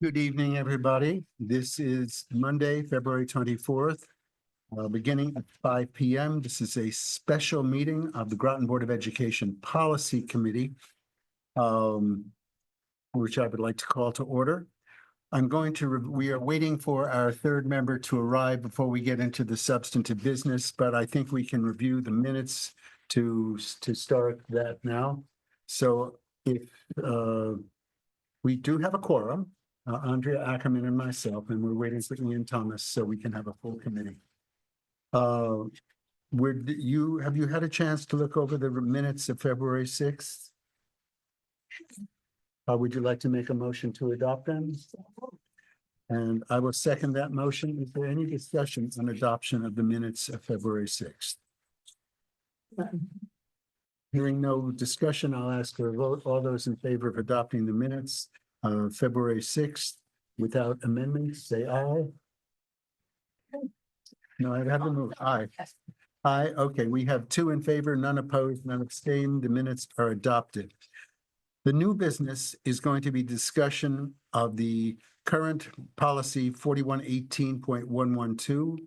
Good evening, everybody. This is Monday, February 24th, beginning at 5 p.m. This is a special meeting of the Groton Board of Education Policy Committee, which I would like to call to order. We are waiting for our third member to arrive before we get into the substantive business, but I think we can review the minutes to start that now. So if we do have a quorum, Andrea Ackerman and myself, and we're waiting for Ian Thomas so we can have a full committee. Have you had a chance to look over the minutes of February 6th? Would you like to make a motion to adopt them? And I will second that motion. Is there any discussion on adoption of the minutes of February 6th? Hearing no discussion, I'll ask for a vote. All those in favor of adopting the minutes of February 6th without amendments, say aye. No, I have to move. Aye. Aye. Okay, we have 2 in favor, none opposed, none abstained. The minutes are adopted. The new business is going to be discussion of the current policy 4118.112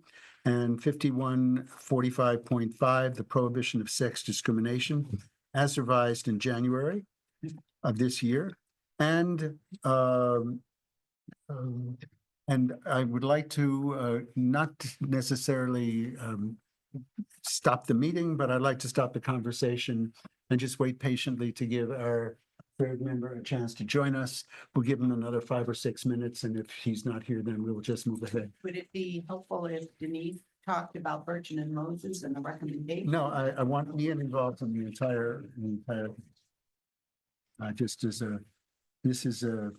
and 5145.5, the prohibition of sex discrimination, as revised in January of this year. And I would like to not necessarily stop the meeting, but I'd like to stop the conversation and just wait patiently to give our third member a chance to join us. We'll give him another 5 or 6 minutes, and if he's not here, then we'll just move ahead. Would it be helpful if Denise talked about Burton and Moses and the recommendation? No, I want Ian involved in the entire just as a, this is a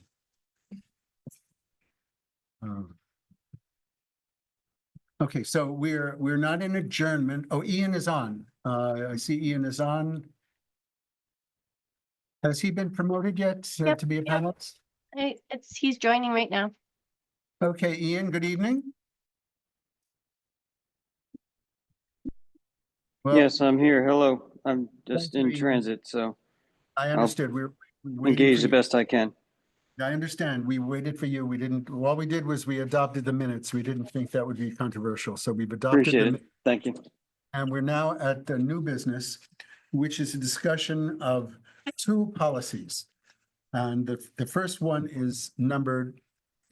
okay, so we're not in adjournment. Oh, Ian is on. I see Ian is on. Has he been promoted yet Yep, to be a yep. panelist? He's joining right now. Okay, Ian, good evening. Well, Yes, I'm here. Hello. I'm just Thank you, in Ian. transit, so I understood. We're waiting engage for the you. best I can. I understand. We waited for you. We didn't, all we did was we adopted the minutes. We didn't think that would be controversial. So we've adopted Appreciate them. it. Thank you. And we're now at the new business, which is a discussion of 2 policies. And the first one is numbered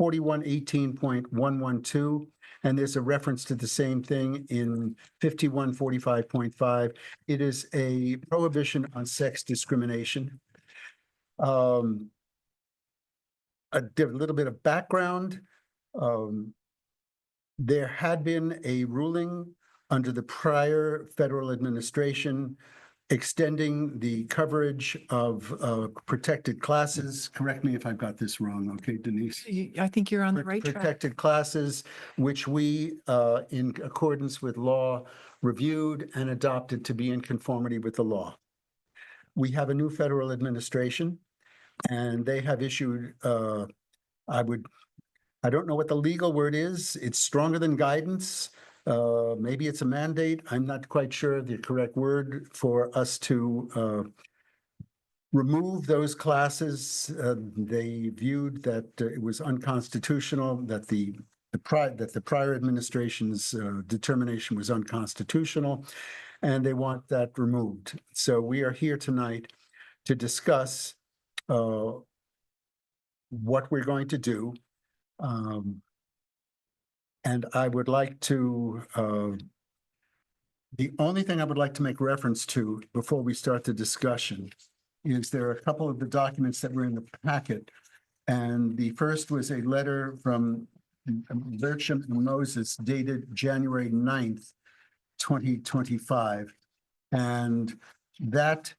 4118.112. And there's a reference to the same thing in 5145.5. It is a prohibition on sex discrimination. A little bit of background. There had been a ruling under the prior federal administration extending the coverage of protected classes. Correct me if I've got this wrong, okay, Denise? I think you're on the right track. Protected classes, which we, in accordance with law, reviewed and adopted to be in conformity with the law. We have a new federal administration, and they have issued, I don't know what the legal word is. It's stronger than guidance. Maybe it's a mandate. I'm not quite sure the correct word for us to remove those classes. They viewed that it was unconstitutional, that the prior administration's determination was unconstitutional, and they want that removed. So we are here tonight to discuss what we're going to do. And I would like to, the only thing I would like to make reference to before we start the discussion is there are a couple of the documents that were in the packet. And the first was a letter from Bertram and Moses dated January 9th, 2025. And that,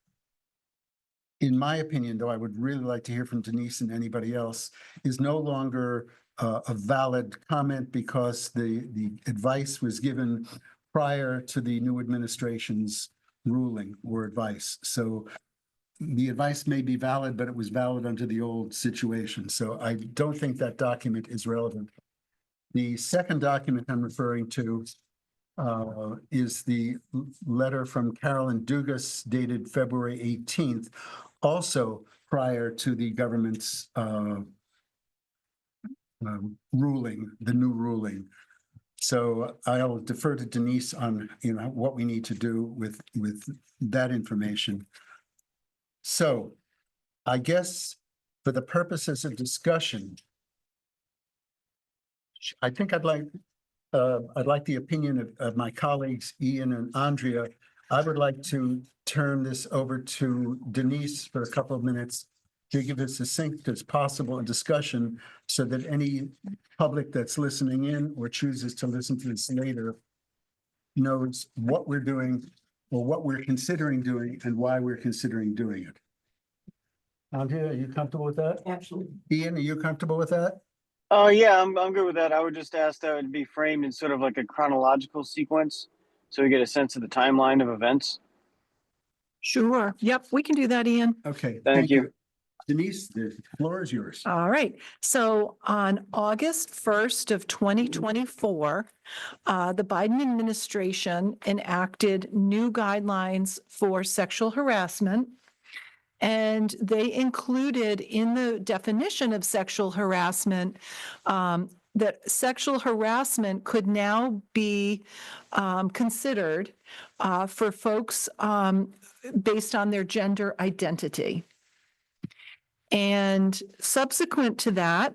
in my opinion, though I would really like to hear from Denise and anybody else, is no longer a valid comment because the advice was given prior to the new administration's ruling or advice. So the advice may be valid, but it was valid under the old situation. So I don't think that document is relevant. The second document I'm referring to is the letter from Carolyn Dugas dated February 18th, also prior to the government's ruling, the new ruling. So I'll defer to Denise on, what we need to do with that information. So I guess for the purposes of discussion, I think I'd like the opinion of my colleagues, Ian and Andrea. I would like to turn this over to Denise for a couple of minutes to give us as succinct as possible a discussion so that any public that's listening in or chooses to listen to this later knows what we're doing or what we're considering doing and why we're considering doing it. Andrea, are you comfortable with that? Absolutely. Ian, are you comfortable with that? Oh yeah, I'm good with that. I would just ask that it be framed in sort of like a chronological sequence, so we get a sense of the timeline of events. Sure. Yep, we can do that, Ian. Okay, Thank you. Denise, the floor is yours. All right. So on August 1st of 2024, the Biden administration enacted new guidelines for sexual harassment. And they included in the definition of sexual harassment that sexual harassment could now be considered for folks based on their gender identity. And subsequent to that,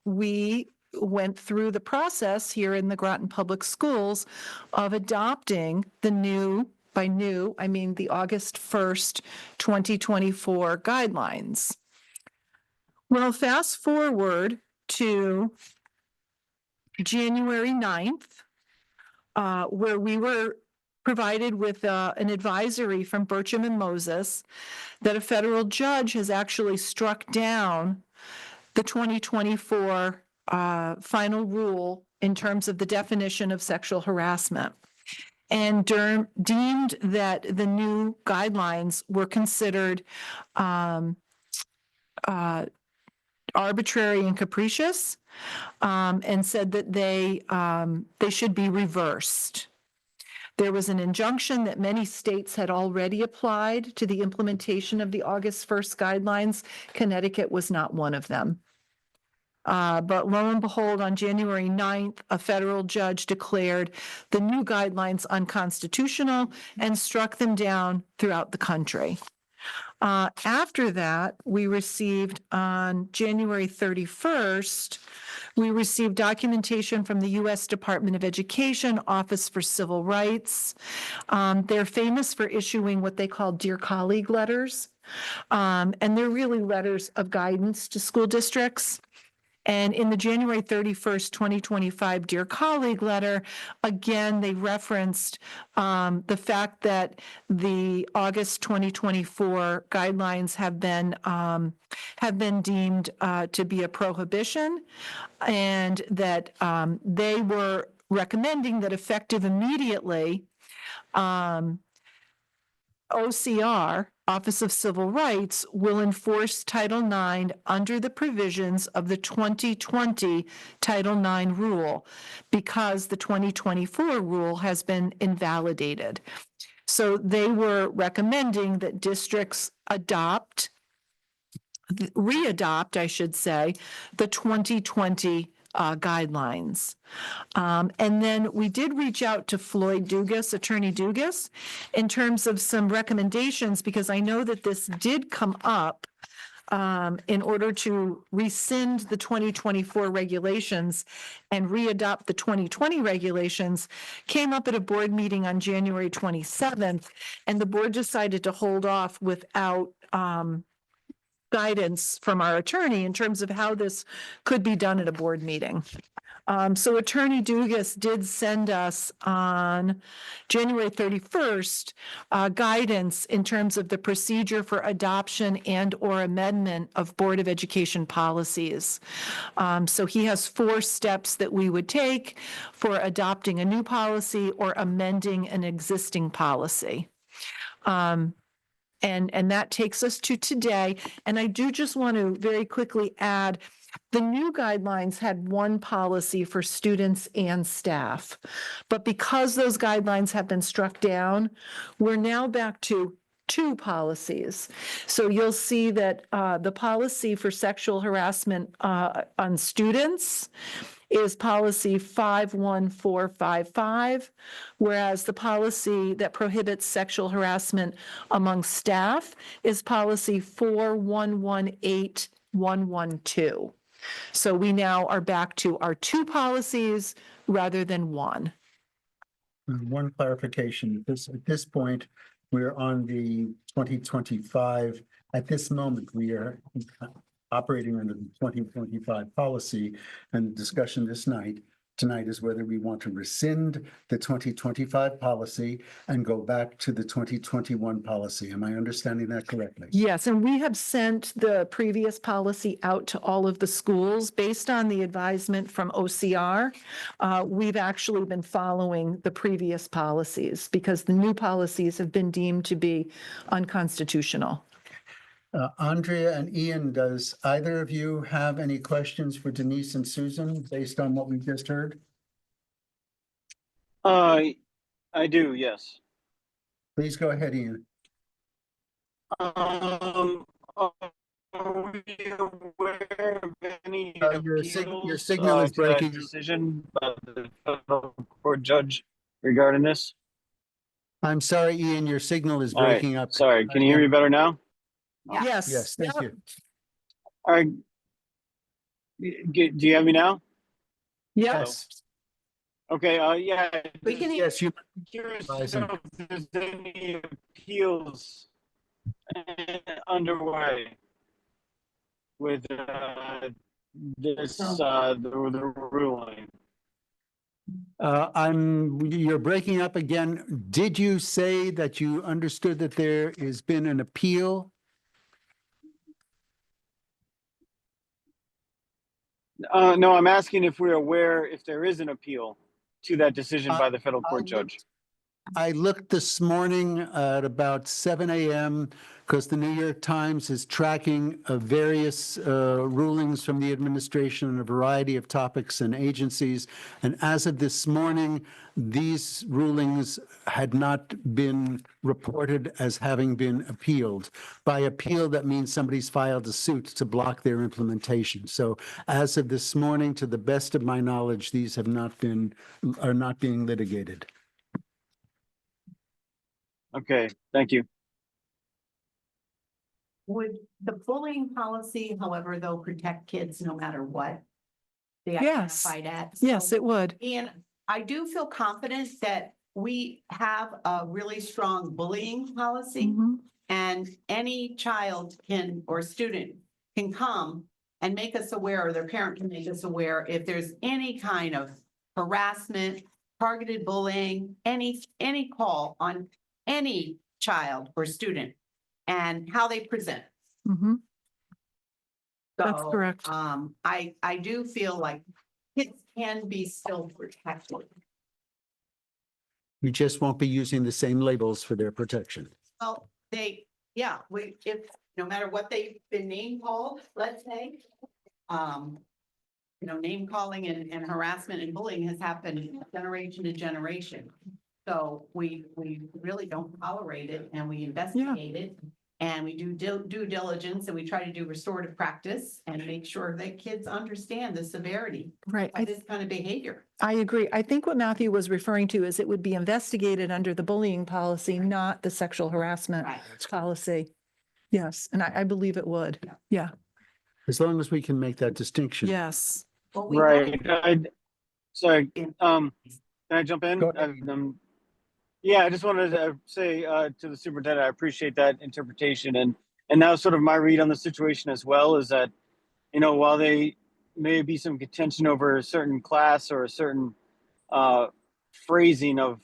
we went through the process here in the Groton Public Schools of adopting the new, by new, I mean the August 1st, 2024 guidelines. Well, fast forward to January 9th, where we were provided with an advisory from Burcham and Moses that a federal judge has actually struck down the 2024 final rule in terms of the definition of sexual harassment, and deemed that the new guidelines were considered arbitrary and capricious, and said that they should be reversed. There was an injunction that many states had already applied to the implementation of the August 1st guidelines. Connecticut was not one of them. But lo and behold, on January 9th, a federal judge declared the new guidelines unconstitutional and struck them down throughout the country. After that, we received on January 31st, we received documentation from the U.S. Department of Education, Office for Civil Rights. They're famous for issuing what they call Dear Colleague letters. And they're really letters of guidance to school districts. And in the January 31st, 2025 Dear Colleague letter, again, they referenced the fact that the August 2024 guidelines have been deemed to be a prohibition, and that they were recommending that effective immediately, OCR, Office of Civil Rights, will enforce Title IX under the provisions of the 2020 Title IX rule because the 2024 rule has been invalidated. So they were recommending that districts readopt, I should say, the 2020 guidelines. And then we did reach out to Floyd Dugas, Attorney Dugas, in terms of some recommendations, because I know that this did come up in order to rescind the 2024 regulations and readopt the 2020 regulations, came up at a board meeting on January 27th, and the board decided to hold off without guidance from our attorney in terms of how this could be done at a board meeting. So Attorney Dugas did send us on January 31st guidance in terms of the procedure for adoption and or amendment of Board of Education policies. So he has 4 steps that we would take for adopting a new policy or amending an existing policy. And that takes us to today. And I do just want to very quickly add, the new guidelines had one policy for students and staff. But because those guidelines have been struck down, we're now back to two policies. So you'll see that the policy for sexual harassment on students is policy 51455, whereas the policy that prohibits sexual harassment among staff is policy 4118112. So we now are back to our two policies rather than one. One clarification, at this point, we're on the 2025. At this moment, we are operating under the 2025 policy, and the discussion tonight is whether we want to rescind the 2025 policy and go back to the 2021 policy. Am I understanding that correctly? Yes, and we have sent the previous policy out to all of the schools based on the advisement from OCR. We've actually been following the previous policies because the new policies have been deemed to be unconstitutional. Andrea and Ian, does either of you have any questions for Denise and Susan based on what we've just heard? I do, yes. Please go ahead, Ian. Are we aware of any Your appeals, signal is to that breaking. decision by the federal court judge regarding this? I'm sorry, Ian, your signal is All right, breaking up. sorry, can you hear me better now? Yes. Yes, thank Yep. you. All right. Do you have me now? Yes, Okay, yeah. We can yes, you. Curious Advise to him. know if there's any appeals underway with this, the ruling. You're breaking up again. Did you say that you understood that there has been an appeal? No, I'm asking if we're aware if there is an appeal to that decision by the federal I court judge. I looked this morning at about 7 a.m. because the New York Times is tracking various rulings from the administration on a variety of topics and agencies. And as of this morning, these rulings had not been reported as having been appealed. By appeal, that means somebody's filed a suit to block their implementation. So as of this morning, to the best of my knowledge, these are not being litigated. Okay, thank you. Would the bullying policy, however, though, protect kids no matter what they Yes. identified at? Yes, So, it would. and I do feel confident that we have a really strong bullying policy. Mhm. And any child can, or student can come and make us aware, or their parent can make us aware if there's any kind of harassment, targeted bullying, any call on any child or student and how they present. Mhm. That's So, correct. I do feel like kids can be still protected. We just won't be using the same labels for their protection. Well, if, no matter what they've been name called, let's say, name calling and harassment and bullying has happened generation to generation. So we really don't tolerate it and we investigate it. And we do due diligence and we try to do restorative practice and make sure that kids understand the severity Right. of this kind of behavior. I agree. I think what Matthew was referring to is it would be investigated under the bullying policy, not the sexual harassment Right. policy. Yes, and I believe it would. Yeah. As long as we can make that distinction. Yes. Well, we Right, gotta- sorry, can I jump in? Go ahead. Yeah, I just wanted to say to the superintendent, I appreciate that interpretation, and that was sort of my read on the situation as well, is that, while they may be some contention over a certain class or a certain phrasing of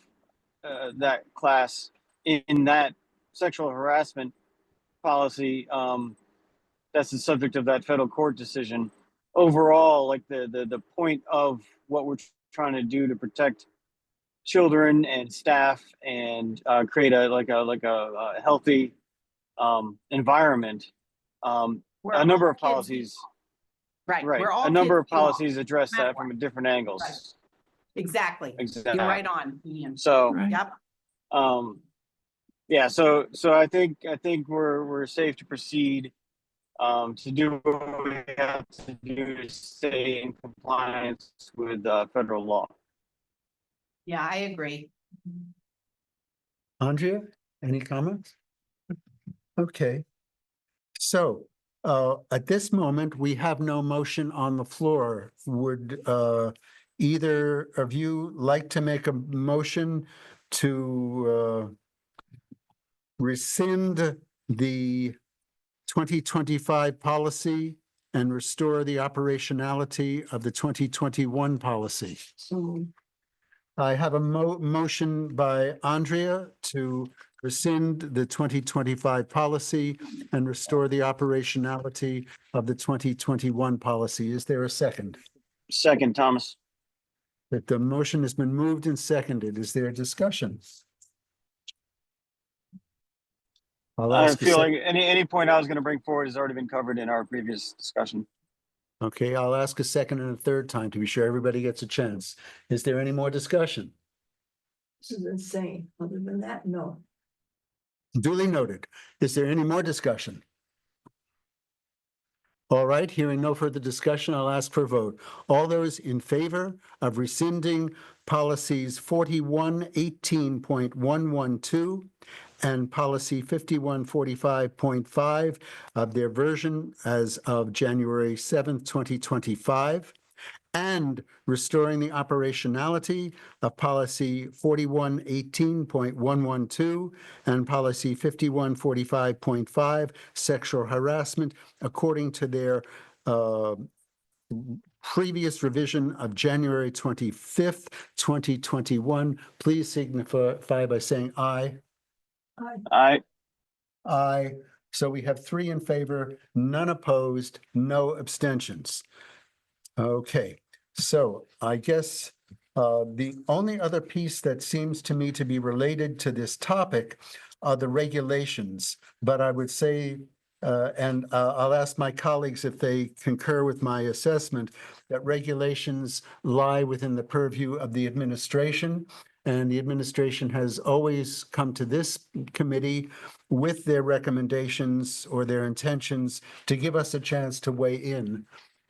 that class in that sexual harassment policy, that's the subject of that federal court decision. Overall, like the point of what we're trying to do to protect children and staff and create a healthy environment. where A number all of kids- policies, Right. right? where all A number of kids belong. policies address matter that from different angles. Right. Exactly. Exactly. You're right on, Ian. So, Right. Yep. um, Yeah, so I think we're safe to proceed to do what we have to do to stay in compliance with federal law. Yeah, I agree. Andrea, any comments? Okay. So at this moment, we have no motion on the floor. Would either of you like to make a motion to rescind the 2025 policy and restore the operationality of the 2021 policy? I have a motion by Andrea to rescind the 2025 policy and restore the operationality of the 2021 policy. Is there a second? Second, Thomas. That the motion has been moved and seconded. Is there a discussion? I'll I ask a feel sec- like any point I was going to bring forward has already been covered in our previous discussion. Okay, I'll ask a second and a third time to be sure everybody gets a chance. Is there any more discussion? This is insane. Other than that, no. Duly noted. Is there any more discussion? All right, hearing no further discussion, I'll ask for a vote. All those in favor of rescinding policies 4118.112 and policy 5145.5 of their version as of January 7th, 2025, and restoring the operationality of policy 4118.112 and policy 5145.5, sexual harassment, according to their previous revision of January 25th, 2021. Please signify by saying aye. I Aye. So we have 3 in favor, none opposed, no abstentions. Okay, so I guess the only other piece that seems to me to be related to this topic are the regulations. But I would say, and I'll ask my colleagues if they concur with my assessment, that regulations lie within the purview of the administration. And the administration has always come to this committee with their recommendations or their intentions to give us a chance to weigh in.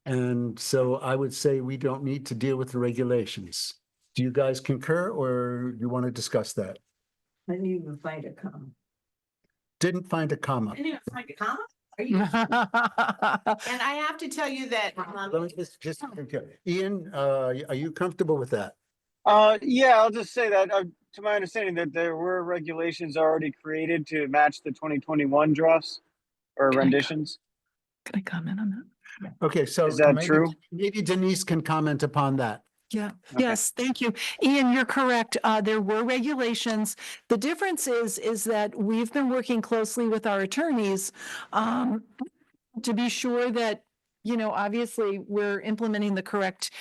And so I would say we don't need to deal with the regulations. Do you guys concur or you want to discuss that? I didn't even find a comma. Didn't find a comma. I didn't even find a comma. Are you? And I have to tell you that, Let me just concur. Ian, are you comfortable with that? yeah, I'll just say that to my understanding that there were regulations already created to match the 2021 drafts or renditions. Can I comment on that? Okay, so Is that maybe- true? Maybe Denise can comment upon that. Yeah, Okay. yes, thank you. Ian, you're correct. There were regulations. The difference is that we've been working closely with our attorneys to be sure that, you know, obviously we're implementing the correct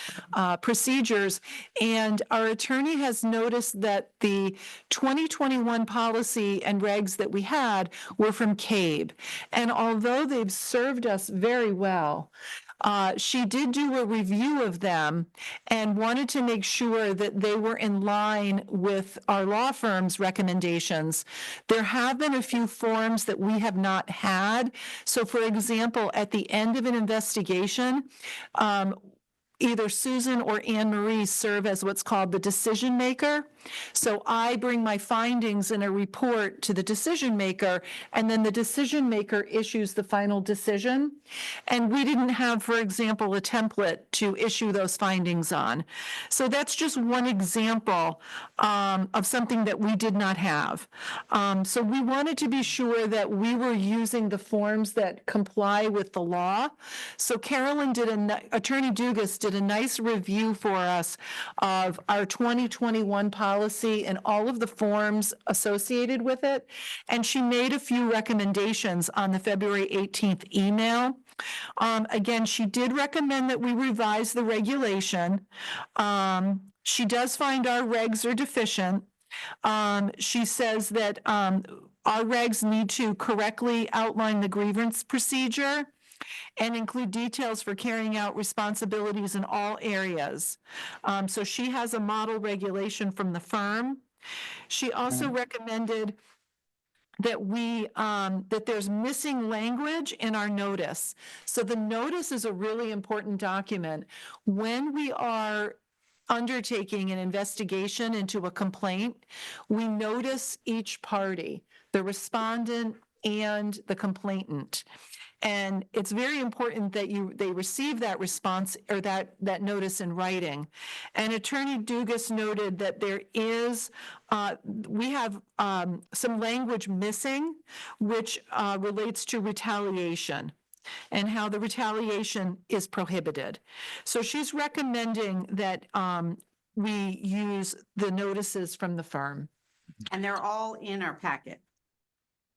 procedures. And our attorney has noticed that the 2021 policy and regs that we had were from CABE. And although they've served us very well, she did do a review of them and wanted to make sure that they were in line with our law firm's recommendations. There have been a few forms that we have not had. So for example, at the end of an investigation, either Susan or Anne Marie serve as what's called the decision maker. So I bring my findings in a report to the decision maker, and then the decision maker issues the final decision. And we didn't have, for example, a template to issue those findings on. So that's just one example of something that we did not have. So we wanted to be sure that we were using the forms that comply with the law. So Carolyn Attorney Dugas did a nice review for us of our 2021 policy and all of the forms associated with it. And she made a few recommendations on the February 18th email. Again, she did recommend that we revise the regulation. She does find our regs are deficient. She says that our regs need to correctly outline the grievance procedure and include details for carrying out responsibilities in all areas. So she has a model regulation from the firm. She also recommended that there's missing language in our notice. So the notice is a really important document. When we are undertaking an investigation into a complaint, we notice each party, the respondent and the complainant. And it's very important that they receive that response or that notice in writing. And Attorney Dugas noted that there is, we have some language missing, which relates to retaliation and how the retaliation is prohibited. So she's recommending that we use the notices from the firm. And they're all in our packet.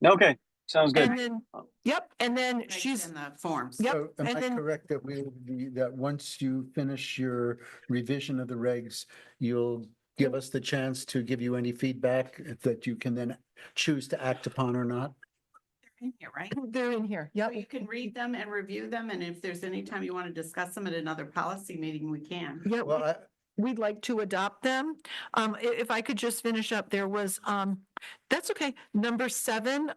Okay, sounds good. And then, yep, and then Regs she's, in the forms. Yep, So am and I then- correct that that once you finish your revision of the regs, you'll give us the chance to give you any feedback that you can then choose to act upon or not? They're in here, right? they're in here, So yep. you can read them and review them, and if there's any time you want to discuss them at another policy meeting, we can. Yeah, Well, we'd like to adopt them. If I could just finish up, there was, that's okay. Number 7,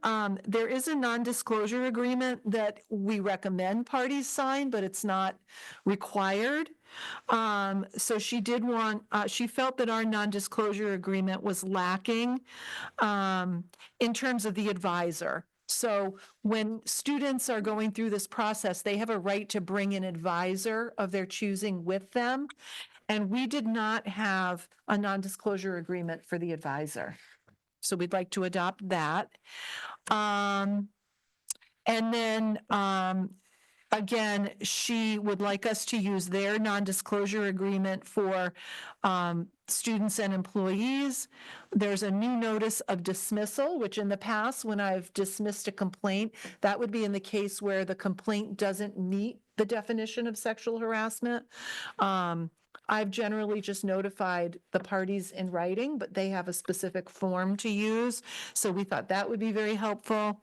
there is a non-disclosure agreement that we recommend parties sign, but it's not required. So she did want, she felt that our non-disclosure agreement was lacking, in terms of the advisor. So when students are going through this process, they have a right to bring an advisor of their choosing with them. And we did not have a non-disclosure agreement for the advisor. So we'd like to adopt that. And then, again, she would like us to use their non-disclosure agreement for students and employees. There's a new notice of dismissal, which in the past, when I've dismissed a complaint, that would be in the case where the complaint doesn't meet the definition of sexual harassment. I've generally just notified the parties in writing, but they have a specific form to use. So we thought that would be very helpful.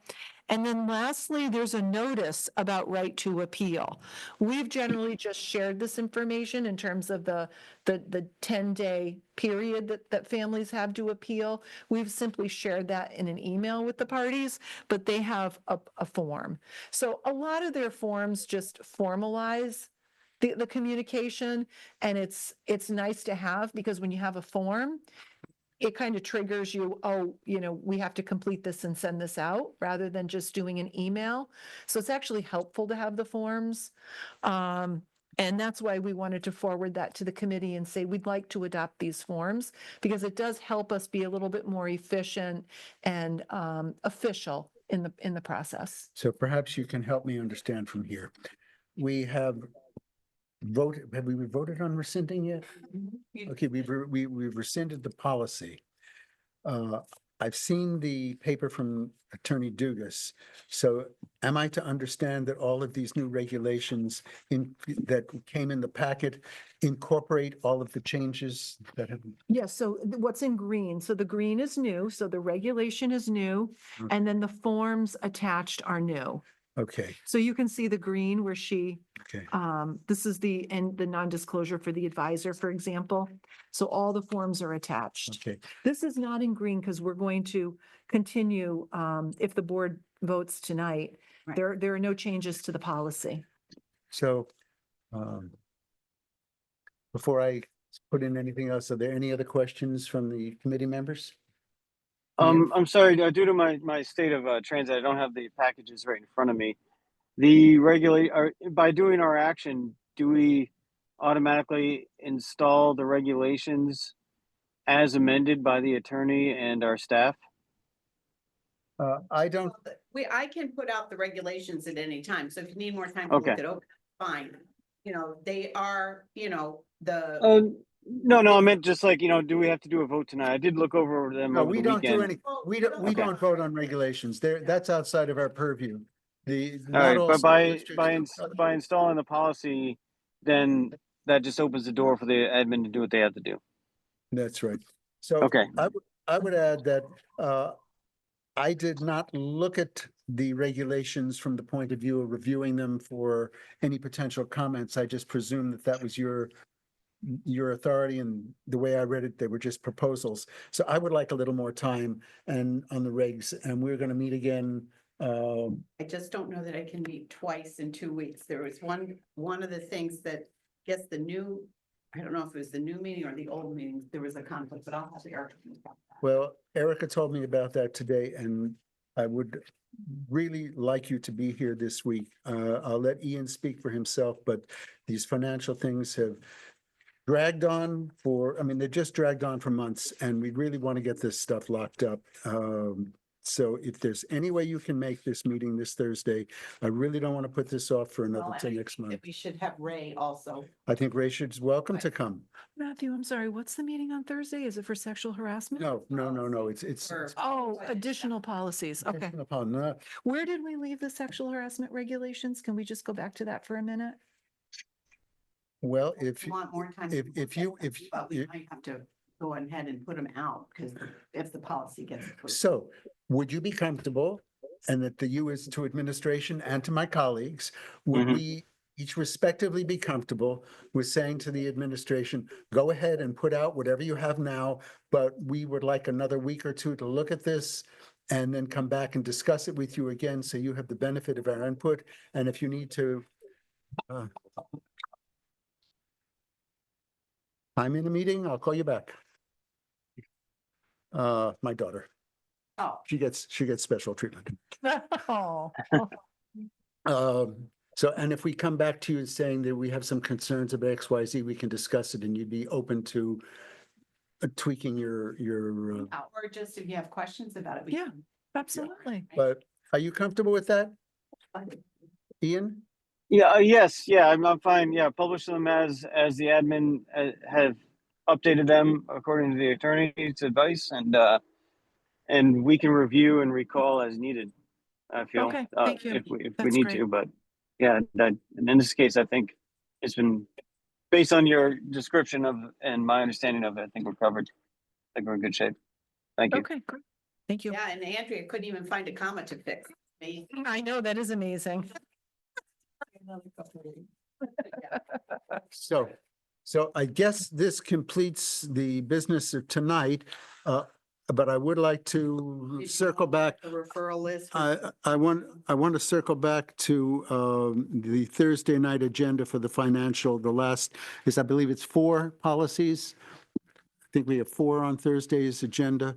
And then lastly, there's a notice about right to appeal. We've generally just shared this information in terms of the 10-day period that families have to appeal. We've simply shared that in an email with the parties, but they have a form. So a lot of their forms just formalize the communication, and it's nice to have, because when you have a form, it kind of triggers you, oh, we have to complete this and send this out, rather than just doing an email. So it's actually helpful to have the forms. And that's why we wanted to forward that to the committee and say, we'd like to adopt these forms, because it does help us be a little bit more efficient and official in the process. so perhaps you can help me understand from here. We have we voted on rescinding yet? Okay, we've rescinded the policy. I've seen the paper from Attorney Dugas. So am I to understand that all of these new regulations that came in the packet incorporate all of the changes that have? Yes, so what's in green? So the green is new, so the regulation is new, and then the forms attached are new. Okay, So you can see the green where she, okay. this is the non-disclosure for the advisor, for example. So all the forms are attached. Okay, This is not in green because we're going to continue, if the board votes tonight. Right. There are no changes to the policy. so before I put in anything else, are there any other questions from the committee members? I'm sorry, due to my state of transit, I don't have the packages right in front of me. By doing our action, do we automatically install the regulations as amended by the attorney and our staff? I don't, I can put out the regulations at any time, so if you need more time to look Okay. it over, fine. They are, No, I meant just like, do we have to do a vote tonight? I did look over them no, over we the don't do weekend. any, we Okay. don't vote on regulations. That's outside of our purview. All Not right, all but school by districts- by installing the policy, then that just opens the door for the admin to do what they have to do. That's right. So Okay. I would add that I did not look at the regulations from the point of view of reviewing them for any potential comments. I just presumed that was your your authority and the way I read it, they were just proposals. So I would like a little more time and on the regs, and we're going to meet again. I just don't know that I can meet twice in 2 weeks. There was one of the things that, guess the new, I don't know if it was the new meeting or the old meeting, there was a conflict, but I'll have the argument about that. Well, Erica told me about that today, and I would really like you to be here this week. I'll let Ian speak for himself, but these financial things have dragged on they just dragged on for months, and we really want to get this stuff locked up. So if there's any way you can make this meeting this Thursday, I really don't want to put this off for another Well, till and I next think month. that we should have Ray also. I think Rachel's welcome to come. Matthew, I'm sorry, what's the meeting on Thursday? Is it for sexual harassment? No, it's. For- Oh, additional policies. Okay. No, Where did we leave the sexual harassment regulations? Can we just go back to that for a minute? well, If you want more time. to if look at you- them, if But we you- might have to go ahead and put them out because if the policy gets approved. So would you be comfortable, and that the you is to administration and to my colleagues, would Mhm. we each respectively be comfortable with saying to the administration, go ahead and put out whatever you have now, but we would like another week or two to look at this and then come back and discuss it with you again, so you have the benefit of our input. And if you need to I'm in a meeting, I'll call you back. My daughter, Oh, she gets special treatment. Oh, So, and if we come back to you saying that we have some concerns about X, Y, Z, we can discuss it, and you'd be open to tweaking your, or just if you have questions about it. we Yeah. can- absolutely. but are you comfortable with that, Ian? Yeah, yes, yeah, I'm fine. Yeah, publish them as the admin have updated them according to the attorney's advice, and we can review and recall as needed. I feel Okay, thank you. if we That's need great. to, but yeah, and in this case, I think it's been based on your description of and my understanding of it. I think we're covered. I think we're in good shape. Thank you. Okay, great. Thank you. Yeah, and Andrea couldn't even find a comma to fix. Me. I know, that is amazing. So I guess this completes the business of tonight, but I would like to Did you circle want back. The referral list. I want to circle back to the Thursday night agenda for the financial, the last is, I believe it's 4 policies. I think we have 4 on Thursday's agenda.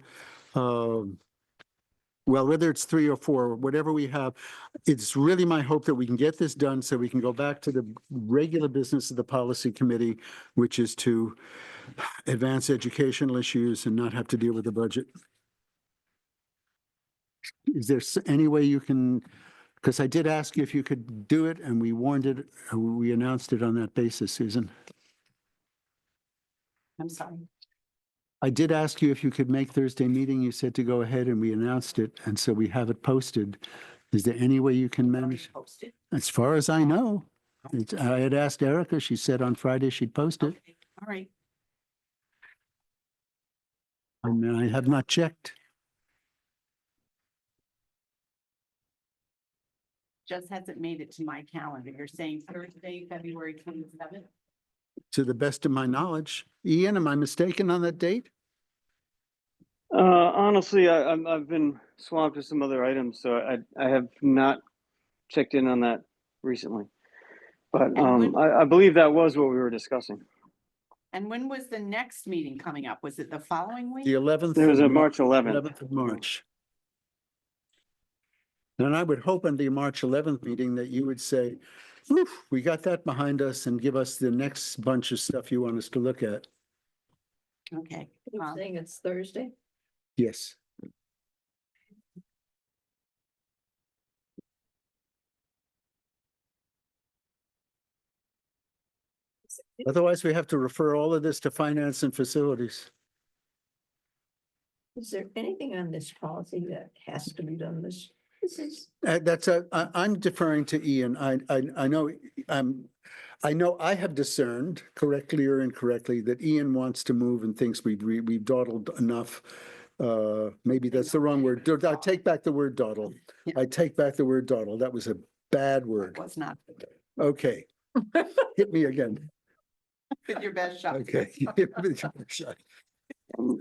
Well, whether it's 3 or 4, whatever we have, it's really my hope that we can get this done so we can go back to the regular business of the policy committee, which is to advance educational issues and not have to deal with the budget. Is there any way you can, because I did ask you if you could do it, and we warned it, we announced it on that basis, Susan. I'm sorry. I did ask you if you could make Thursday meeting. You said to go ahead, and we announced it, and so we have it posted. Is there any way you can manage? Posted. As far as I know, I had asked Erica, she said on Friday she'd post it. Okay, all right. I mean, I have not checked. Just hasn't made it to my calendar. You're saying Thursday, February 27th? To the best of my knowledge. Ian, am I mistaken on that date? Honestly, I've been swamped with some other items, so I have not checked in on that recently. But And when- I believe that was what we were discussing. And when was the next meeting coming up? Was it the following week? The 11th. There was a of March 11th. 11th of March. And I would hope on the March 11th meeting that you would say, "Oof, we got that behind us," and give us the next bunch of stuff you want us to look at. Okay. You're saying it's Thursday? Yes. Otherwise, we have to refer all of this to finance and facilities. Is there anything on this policy that has to be done this is, I'm deferring to Ian. I know, I know I have discerned correctly or incorrectly that Ian wants to move and thinks we've dawdled enough. Maybe that's the wrong word. I take back the word dawdle. I take back the word dawdle. That was a bad word. Was not. Okay. Hit me again. With your best shot. Okay.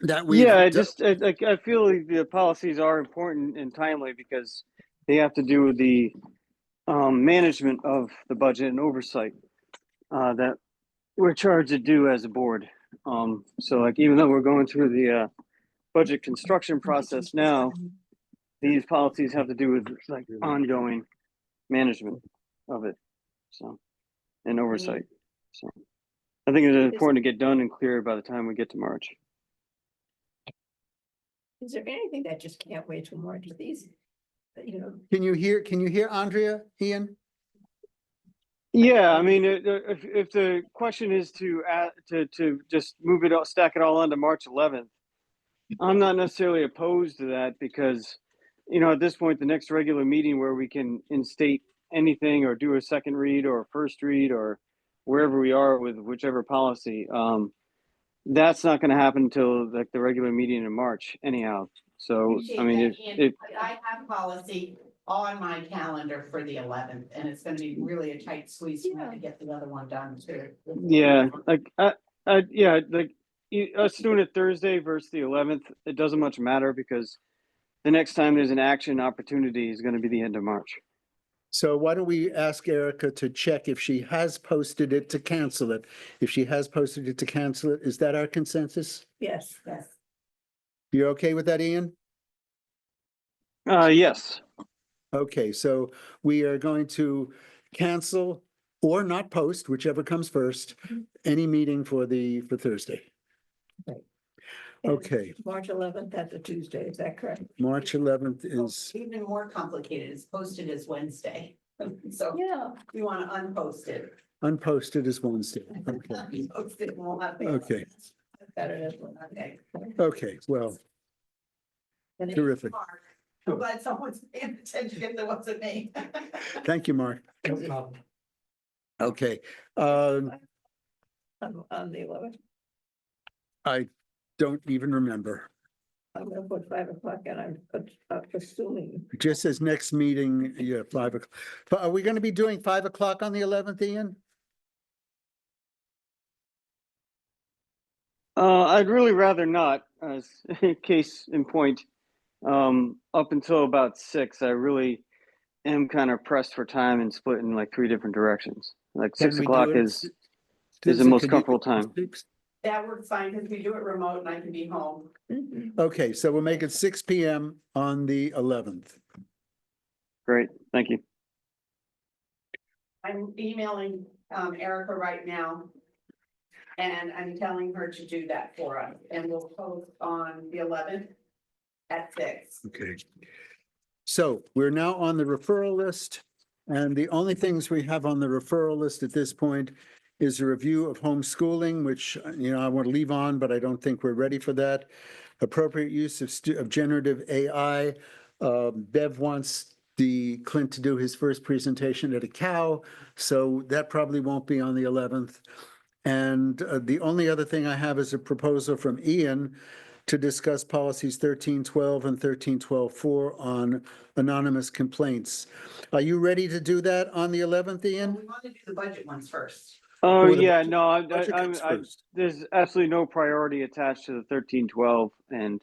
That we've. Yeah, I feel like the policies are important and timely because they have to do with the management of the budget and oversight that we're charged to do as a board. So like even though we're going through the budget construction process now, these policies have to do with like ongoing management of it. So and oversight. So I think it's important to get done and clear by the time we get to March. Is there anything that just can't wait till March? These, you know, Can you hear Andrea, Ian? Yeah, I mean, if the question is to add, to just move it all, stack it all onto March 11th, I'm not necessarily opposed to that because, you know, at this point, the next regular meeting where we can instate anything or do a second read or a first read or wherever we are with whichever policy, that's not going to happen until like the regular meeting in March anyhow. So, Appreciate I mean, that, Ian. if I have policy on my calendar for the 11th, and it's gonna be really a tight squeeze to have to get the other one done too. yeah, like, yeah, like us doing it Thursday versus the 11th, it doesn't much matter because the next time there's an action opportunity is going to be the end of March. So why don't we ask Erica to check if she has posted it to cancel it? If she has posted it to cancel it, is that our consensus? yes. Yes. You okay with that, Ian? Yes. Okay, so we are going to cancel or not post, whichever comes first, any meeting for Thursday. Right. Okay, March 11th, that's a Tuesday, is that correct? March 11th is, Even more complicated, it's posted as Wednesday, so Yeah. we wanna unpost it. unposted is Wednesday. Okay, Unpost it, and we'll have the- okay, Better as well. Okay. okay, well, And it- terrific. Mark, I'm glad someone's paying attention if it wasn't me. Thank you, Mark. is it Okay, on the 11th, I don't even remember. I'm gonna put 5 o'clock and I'm assuming. It just says next meeting, yeah, 5 o'clock. Are we going to be doing 5 o'clock on the 11th, Ian? I'd really rather not, as case in point. Up until about 6, I really am kind of pressed for time and split in like 3 different directions. Like Can 6 we do o'clock it at is the Susan, most could you- comfortable time. That works fine, because we do it remote and I can be home. Mhm. Okay, so we'll make it 6 PM on the 11th. Great, thank you. I'm emailing Erica right now. And I'm telling her to do that for us, and we'll post on the 11th at 6. Okay. So we're now on the referral list, and the only things we have on the referral list at this point is a review of homeschooling, which, you know, I want to leave on, but I don't think we're ready for that. Appropriate use of generative AI. Bev wants Clint to do his first presentation at a cow, so that probably won't be on the 11th. And the only other thing I have is a proposal from Ian to discuss policies 1312 and 1312-4 on anonymous complaints. Are you ready to do that on the 11th, And Ian? we want to do the budget ones first. Oh, Or the yeah, budget- no, Budget comes first. there's absolutely no priority attached to the 1312 and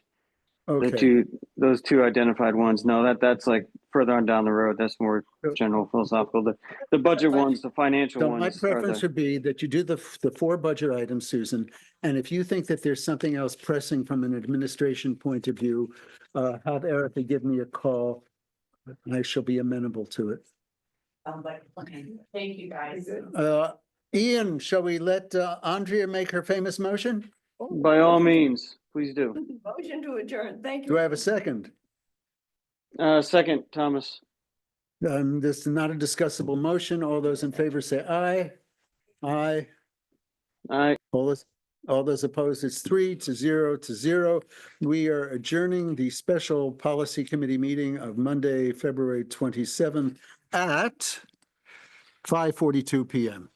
Okay, those two identified ones. No, that's like further on down the road. That's more general philosophical. The budget ones, the financial so my ones are preference the, would be that you do the 4 budget items, Susan. And if you think that there's something else pressing from an administration point of view, have Erica give me a call. I shall be amenable to it. Sounds like a plan. Thank you, guys. Ian, shall we let Andrea make her famous motion? by all means, please do. Motion to adjourn, thank you. Do I have a second? Second, Thomas. This is not a discussable motion. All those in favor say aye. Aye. Aye. All those opposed, it's 3-0. We are adjourning the special policy committee meeting of Monday, February 27th at 5:42 PM.